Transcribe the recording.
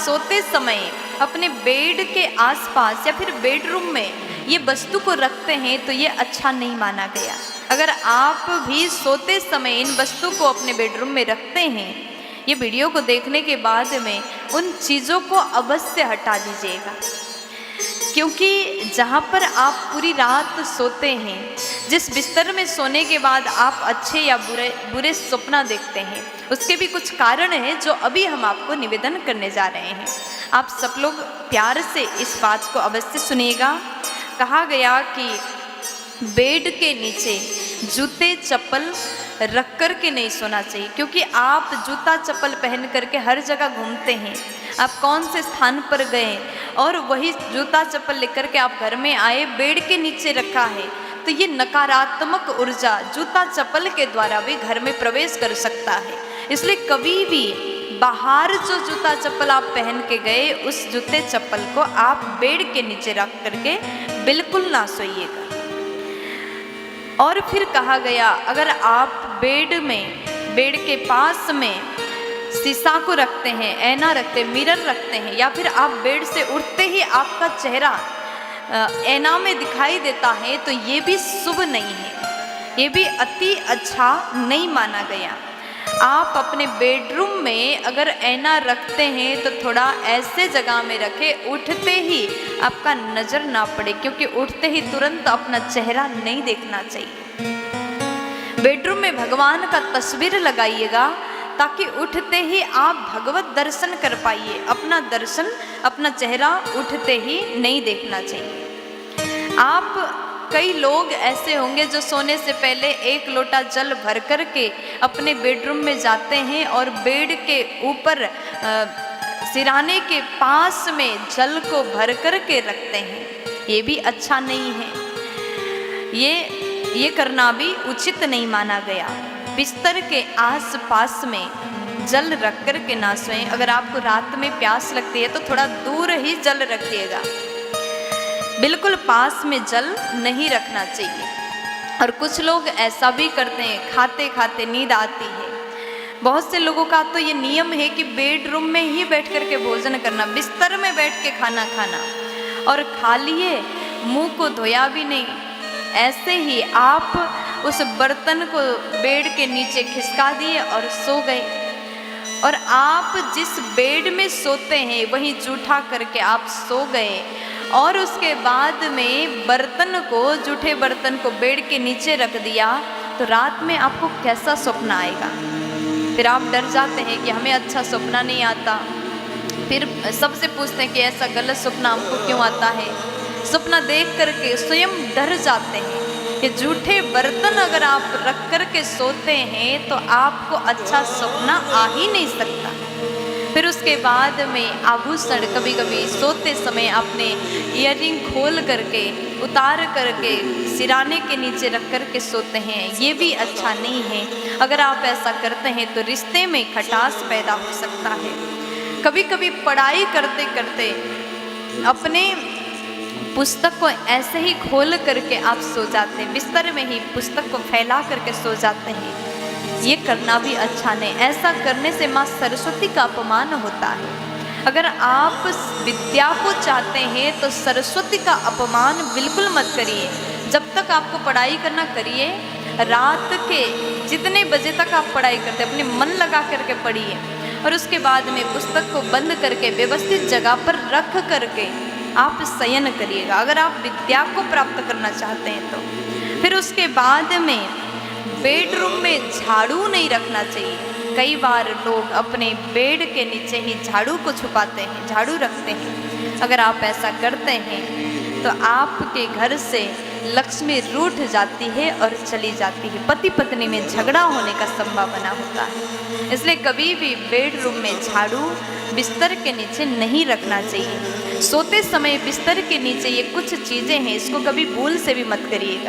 सोते समय अपने बेड के आसपास या फिर बेडरूम में ये वस्तु को रखते हैं तो ये अच्छा नहीं माना गया। अगर आप भी सोते समय इन वस्तु को अपने बेडरूम में रखते हैं, ये वीडियो को देखने के बाद में उन चीज़ों को अवश्य हटा दीजिएगा, क्योंकि जहाँ पर आप पूरी रात सोते हैं, जिस बिस्तर में सोने के बाद आप अच्छे या बुरे सपना देखते हैं, उसके भी कुछ कारण हैं जो अभी हम आपको निवेदन करने जा रहे हैं। आप सब लोग प्यार से इस बात को अवश्य सुनिएगा। कहा गया कि बेड के नीचे जूते चप्पल रख कर के नहीं सोना चाहिए, क्योंकि आप जूता चप्पल पहन करके हर जगह घूमते हैं। आप कौन से स्थान पर गए और वही जूता चप्पल लेकर के आप घर में आए, बेड के नीचे रखा है, तो ये नकारात्मक ऊर्जा जूता चप्पल के द्वारा भी घर में प्रवेश कर सकता है। इसलिए कभी भी बाहर जो जूता चप्पल आप पहन के गए, उस जूते चप्पल को आप बेड के नीचे रख करके बिल्कुल ना सोइएगा। और फिर कहा गया, अगर आप बेड के पास में शीशा को रखते हैं, ऐना रखते हैं, मिरर रखते हैं, या फिर आप बेड से उठते ही आपका चेहरा ऐना में दिखाई देता है, तो ये भी शुभ नहीं है, ये भी अति अच्छा नहीं माना गया। आप अपने बेडरूम में अगर ऐना रखते हैं तो थोड़ा ऐसे जगह में रखें, उठते ही आपका नज़र ना पड़े, क्योंकि उठते ही तुरंत अपना चेहरा नहीं देखना चाहिए। बेडरूम में भगवान का तस्वीर लगाइएगा, ताकि उठते ही आप भगवत दर्शन कर पाइए। अपना दर्शन, अपना चेहरा उठते ही नहीं देखना चाहिए। आप कई लोग ऐसे होंगे जो सोने से पहले 1 लोटा जल भर कर के अपने बेडरूम में जाते हैं और बेड के ऊपर सिरहाने के पास में जल को भर कर के रखते हैं। ये भी अच्छा नहीं है, ये करना भी उचित नहीं माना गया। बिस्तर के आस-पास में जल रख कर के ना सोएं। अगर आपको रात में प्यास लगती है तो थोड़ा दूर ही जल रखिएगा, बिल्कुल पास में जल नहीं रखना चाहिए। और कुछ लोग ऐसा भी करते हैं, खाते खाते नींद आती है। बहुत से लोगों का तो ये नियम है कि बेडरूम में ही बैठ कर के भोजन करना, बिस्तर में बैठ के खाना खाना, और खा लिए, मुंह को धोया भी नहीं, ऐसे ही आप उस बर्तन को बेड के नीचे खिसका दिए और सो गए। और आप जिस बेड में सोते हैं वहीं जूठा करके आप सो गए, और उसके बाद में जूठे बर्तन को बेड के नीचे रख दिया, तो रात में आपको कैसा सपना आएगा? फिर आप डर जाते हैं कि हमें अच्छा सपना नहीं आता। फिर सबसे पूछते हैं कि ऐसा गलत सपना हमको क्यों आता है। सपना देख करके स्वयं डर जाते हैं कि जूठे बर्तन अगर आप रख कर के सोते हैं तो आपको अच्छा सपना आ ही नहीं सकता। फिर उसके बाद में आभूषण कभी कभी सोते समय अपने ईयरिंग खोल करके, उतार करके सिरहाने के नीचे रख कर के सोते हैं, ये भी अच्छा नहीं है। अगर आप ऐसा करते हैं तो रिश्ते में खटास पैदा हो सकता है। कभी कभी पढ़ाई करते करते अपने पुस्तक को ऐसे ही खोल करके आप सो जाते हैं, बिस्तर में ही पुस्तक को फैला करके सो जाते हैं, ये करना भी अच्छा नहीं। ऐसा करने से माँ सरस्वती का अपमान होता है। अगर आप विद्या को चाहते हैं तो सरस्वती का अपमान बिल्कुल मत करिए। जब तक आपको पढ़ाई करना करिए, रात के जितने बजे तक आप पढ़ाई करते अपने मन लगा करके पढ़िए, और उसके बाद में पुस्तक को बंद करके व्यवस्थित जगह पर रख करके आप शयन करिएगा, अगर आप विद्या को प्राप्त करना चाहते हैं तो। फिर उसके बाद में बेडरूम में झाड़ू नहीं रखना चाहिए। कई बार लोग अपने बेड के नीचे ही झाड़ू को छुपाते हैं, झाड़ू रखते हैं। अगर आप ऐसा करते हैं तो आपके घर से लक्ष्मी रूठ जाती है और चली जाती है, पति पत्नी में झगड़ा होने का संभावना होता है। इसलिए कभी भी बेडरूम में झाड़ू बिस्तर के नीचे नहीं रखना चाहिए। सोते समय बिस्तर के नीचे ये कुछ चीज़ें हैं, इसको कभी भूल से भी मत करिएगा।